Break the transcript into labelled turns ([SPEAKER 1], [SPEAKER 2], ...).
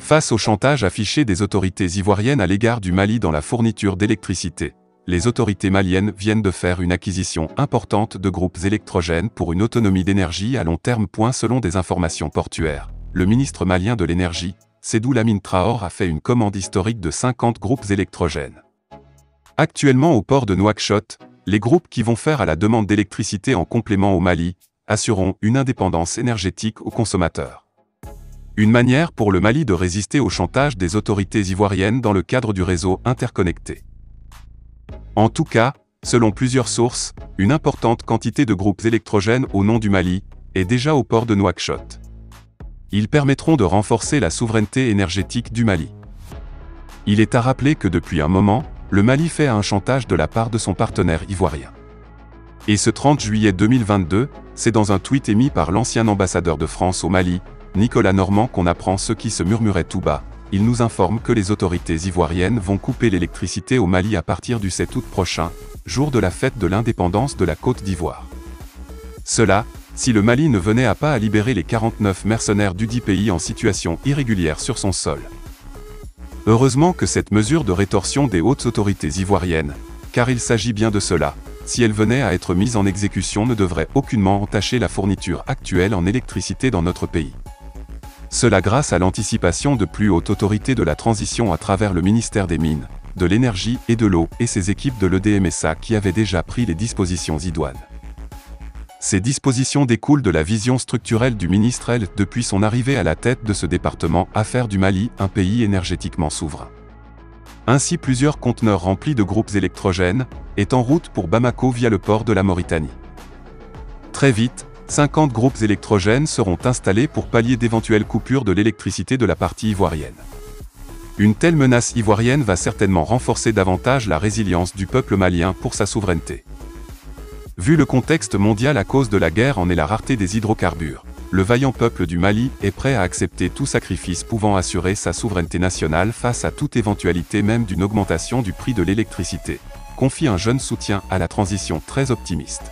[SPEAKER 1] Face au chantage affiché des autorités ivoiriennes à l'égard du Mali dans la fourniture d'électricité, les autorités maliennes viennent de faire une acquisition importante de groupes électrogènes pour une autonomie d'énergie à long terme. Selon des informations portuaires, le ministre malien de l'énergie, Sédou Lamine Traoré, a fait une commande historique de 50 groupes électrogènes. Actuellement au port de Nouakchott, les groupes qui vont faire à la demande d'électricité en complément au Mali assureront une indépendance énergétique aux consommateurs. Une manière pour le Mali de résister au chantage des autorités ivoiriennes dans le cadre du réseau interconnecté. En tout cas, selon plusieurs sources, une importante quantité de groupes électrogènes au nom du Mali est déjà au port de Nouakchott. Ils permettront de renforcer la souveraineté énergétique du Mali. Il est à rappeler que depuis un moment, le Mali fait un chantage de la part de son partenaire ivoirien. Et ce 30 juillet 2022, c'est dans un tweet émis par l'ancien ambassadeur de France au Mali, Nicolas Normand, qu'on apprend ce qui se murmurait tout bas. Il nous informe que les autorités ivoiriennes vont couper l'électricité au Mali à partir du 7 août prochain, jour de la fête de l'indépendance de la Côte d'Ivoire. Cela, si le Mali ne venait pas à libérer les 49 mercenaires dudit pays en situation irrégulière sur son sol. Heureusement que cette mesure de rétorsion des hautes autorités ivoiriennes, car il s'agit bien de cela, si elle venait à être mise en exécution, ne devrait aucunement entacher la fourniture actuelle en électricité dans notre pays. Cela grâce à l'anticipation de plus hautes autorités de la transition à travers le ministère des Mines, de l'Énergie et de l'Eau et ses équipes de l'EDMSA qui avaient déjà pris les dispositions idoines. Ces dispositions découlent de la vision structurelle du ministre depuis son arrivée à la tête de ce département à faire du Mali un pays énergétiquement souverain. Ainsi, plusieurs conteneurs remplis de groupes électrogènes est en route pour Bamako via le port de la Mauritanie. Très vite, 50 groupes électrogènes seront installés pour pallier d'éventuelles coupures de l'électricité de la partie ivoirienne. Une telle menace ivoirienne va certainement renforcer davantage la résilience du peuple malien pour sa souveraineté. Vu le contexte mondial à cause de la guerre et la rareté des hydrocarbures, le vaillant peuple du Mali est prêt à accepter tout sacrifice pouvant assurer sa souveraineté nationale face à toute éventualité même d'une augmentation du prix de l'électricité, confie un jeune soutien à la transition très optimiste.